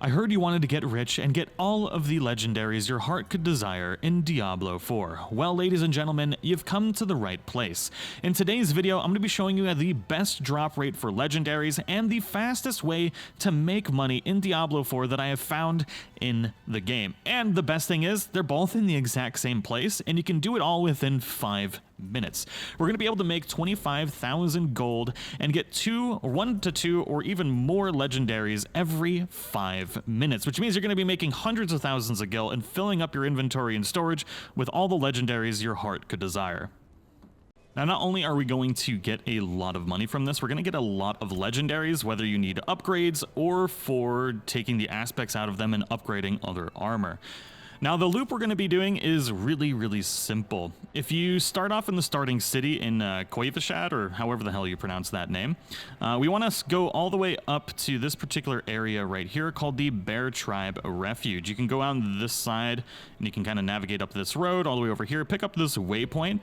I heard you wanted to get rich and get all of the legendaries your heart could desire in Diablo 4. Well, ladies and gentlemen, you've come to the right place. In today's video, I'm going to be showing you the best drop rate for legendaries and the fastest way to make money in Diablo 4 that I have found in the game. And the best thing is, they're both in the exact same place, and you can do it all within 5 minutes. We're going to be able to make 25,000 gold and get 1 to 2 or even more legendaries every 5 minutes, which means you're going to be making hundreds of thousands of gil and filling up your inventory and storage with all the legendaries your heart could desire. Now, not only are we going to get a lot of money from this, we're going to get a lot of legendaries, whether you need upgrades or for taking the aspects out of them and upgrading other armor. Now, the loop we're going to be doing is really simple. If you start off in the starting city in Koivashad, or however the hell you pronounce that name, we want to go all the way up to this particular area right here called the Bear Tribe Refuge. You can go on this side, and you can kind of navigate up this road all the way over here, pick up this waypoint,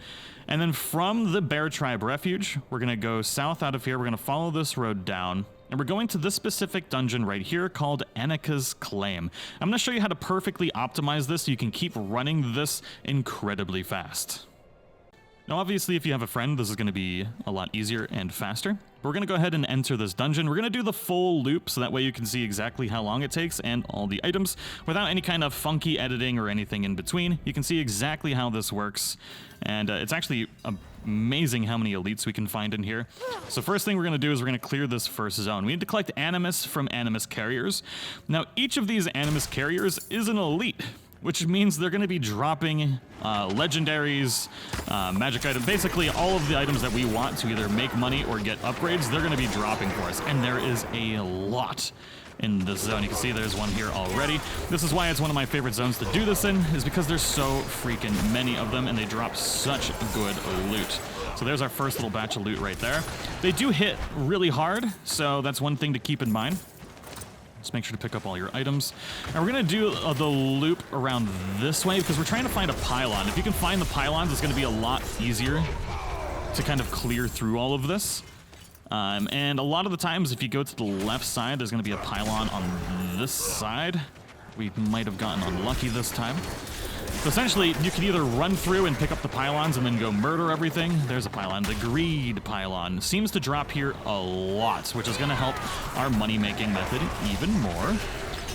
and then from the Bear Tribe Refuge, we're going to go south out of here. We're going to follow this road down, and we're going to this specific dungeon right here called Annika's Claim. I'm going to show you how to perfectly optimize this so you can keep running this incredibly fast. Now, obviously, if you have a friend, this is going to be a lot easier and faster. We're going to go ahead and enter this dungeon. We're going to do the full loop so that way you can see exactly how long it takes and all the items without any kind of funky editing or anything in between. You can see exactly how this works, and it's actually amazing how many elites we can find in here. So first thing we're going to do is we're going to clear this first zone. We need to collect Animus from Animus carriers. Now, each of these Animus carriers is an elite, which means they're going to be dropping legendaries, magic items, basically all of the items that we want to either make money or get upgrades, they're going to be dropping for us. And there is a lot in this zone. You can see there's one here already. This is why it's one of my favorite zones to do this in, is because there's so freaking many of them and they drop such good loot. So there's our first little batch of loot right there. They do hit really hard, so that's one thing to keep in mind. Just make sure to pick up all your items. And we're going to do the loop around this way because we're trying to find a pylon. If you can find the pylons, it's going to be a lot easier to kind of clear through all of this. And a lot of the times, if you go to the left side, there's going to be a pylon on this side. We might have gotten unlucky this time. So essentially, you can either run through and pick up the pylons and then go murder everything. There's a pylon. The greed pylon seems to drop here a lot, which is going to help our money-making method even more,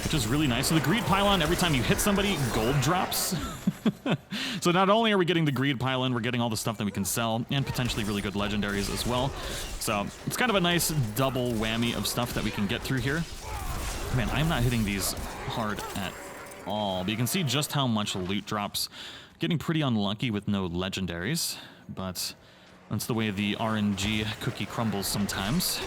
which is really nice. So the greed pylon, every time you hit somebody, gold drops. So not only are we getting the greed pylon, we're getting all the stuff that we can sell and potentially really good legendaries as well. So it's kind of a nice double whammy of stuff that we can get through here. Man, I'm not hitting these hard at all, but you can see just how much loot drops. Getting pretty unlucky with no legendaries, but that's the way the RNG cookie crumbles sometimes.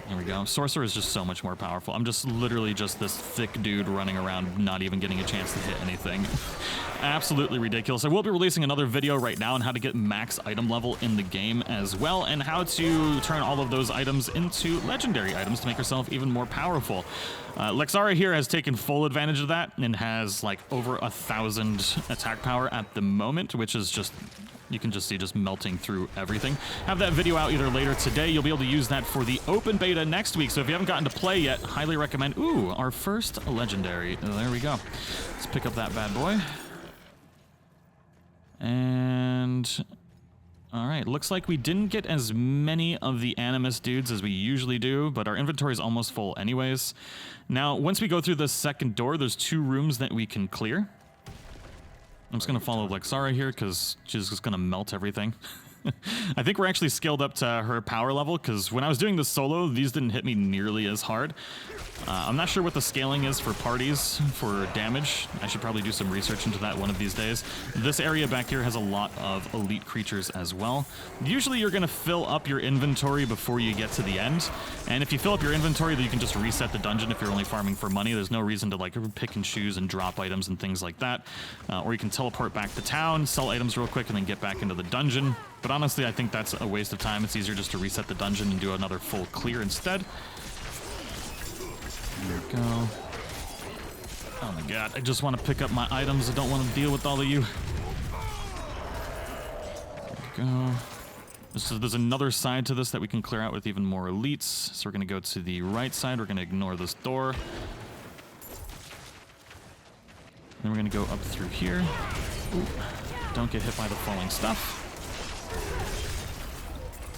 There we go. Sorceress is just so much more powerful. I'm just literally just this thick dude running around, not even getting a chance to hit anything. Absolutely ridiculous. I will be releasing another video right now on how to get max item level in the game as well, and how to turn all of those items into legendary items to make yourself even more powerful. Lexara here has taken full advantage of that and has like over 1,000 attack power at the moment, which is just, you can just see just melting through everything. Have that video out either later today. You'll be able to use that for the open beta next week. So if you haven't gotten to play yet, highly recommend. Ooh, our first legendary. There we go. Let's pick up that bad boy. And all right, looks like we didn't get as many of the Animus dudes as we usually do, but our inventory is almost full anyways. Now, once we go through this second door, there's 2 rooms that we can clear. I'm just going to follow Lexara here because she's just going to melt everything. I think we're actually scaled up to her power level because when I was doing this solo, these didn't hit me nearly as hard. I'm not sure what the scaling is for parties for damage. I should probably do some research into that one of these days. This area back here has a lot of elite creatures as well. Usually you're going to fill up your inventory before you get to the end. And if you fill up your inventory, then you can just reset the dungeon if you're only farming for money. There's no reason to like pick and choose and drop items and things like that. Or you can teleport back to town, sell items real quick, and then get back into the dungeon. But honestly, I think that's a waste of time. It's easier just to reset the dungeon and do another full clear instead. There we go. Oh my god, I just want to pick up my items. I don't want to deal with all of you. There we go. There's another side to this that we can clear out with even more elites. So we're going to go to the right side. We're going to ignore this door. Then we're going to go up through here. Ooh, don't get hit by the falling stuff.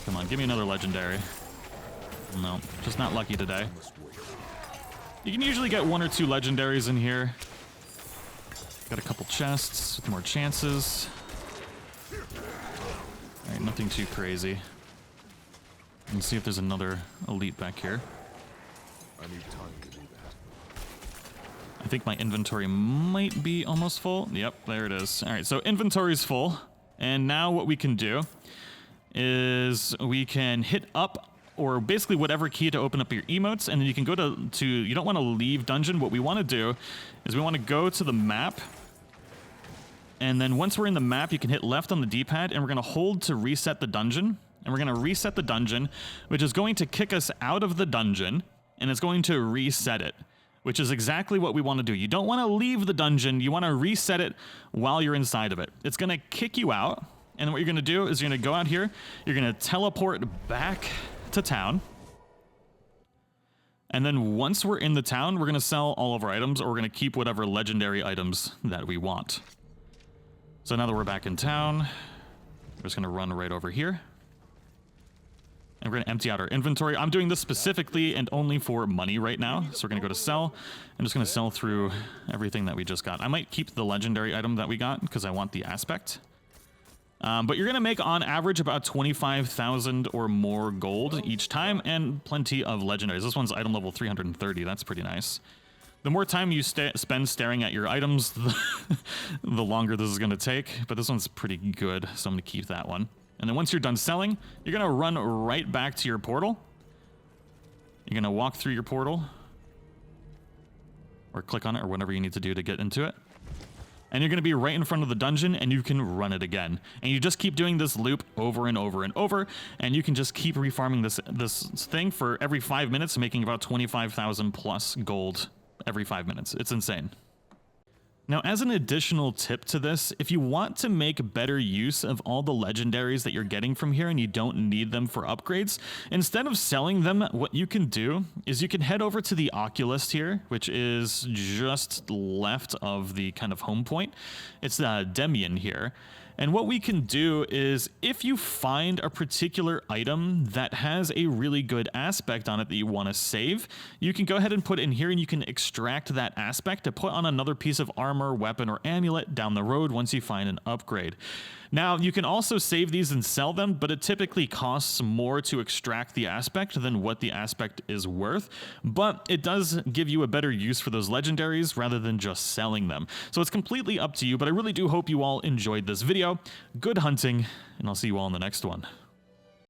Come on, give me another legendary. No, just not lucky today. You can usually get 1 or 2 legendaries in here. Got a couple chests with more chances. Alright, nothing too crazy. Let's see if there's another elite back here. I need time to do that. I think my inventory might be almost full. Yep, there it is. Alright, so inventory's full. And now what we can do is we can hit up or basically whatever key to open up your emotes, and then you can go to you don't want to leave dungeon. What we want to do is we want to go to the map, and then once we're in the map, you can hit left on the D-pad, and we're going to hold to reset the dungeon, and we're going to reset the dungeon, which is going to kick us out of the dungeon, and it's going to reset it, which is exactly what we want to do. You don't want to leave the dungeon, you want to reset it while you're inside of it. It's going to kick you out, and what you're going to do is you're going to go out here, you're going to teleport back to town, and then once we're in the town, we're going to sell all of our items, or we're going to keep whatever legendary items that we want. So now that we're back in town, we're just going to run right over here, and we're going to empty out our inventory. I'm doing this specifically and only for money right now, so we're going to go to sell. I'm just going to sell through everything that we just got. I might keep the legendary item that we got because I want the aspect. But you're going to make on average about 25,000 or more gold each time, and plenty of legendaries. This one's item level 330. That's pretty nice. The more time you spend staring at your items, the longer this is going to take. But this one's pretty good, so I'm going to keep that one. And then once you're done selling, you're going to run right back to your portal. You're going to walk through your portal, or click on it, or whatever you need to do to get into it. And you're going to be right in front of the dungeon, and you can run it again. And you just keep doing this loop over and over and over, and you can just keep refarming this thing for every 5 minutes, making about 25,000 plus gold every 5 minutes. It's insane. Now, as an additional tip to this, if you want to make better use of all the legendaries that you're getting from here and you don't need them for upgrades, instead of selling them, what you can do is you can head over to the Oculist here, which is just left of the kind of home point. It's the Demian here. And what we can do is, if you find a particular item that has a really good aspect on it that you want to save, you can go ahead and put it in here, and you can extract that aspect to put on another piece of armor, weapon, or amulet down the road once you find an upgrade. Now, you can also save these and sell them, but it typically costs more to extract the aspect than what the aspect is worth, but it does give you a better use for those legendaries rather than just selling them. So it's completely up to you, but I really do hope you all enjoyed this video. Good hunting, and I'll see you all in the next one.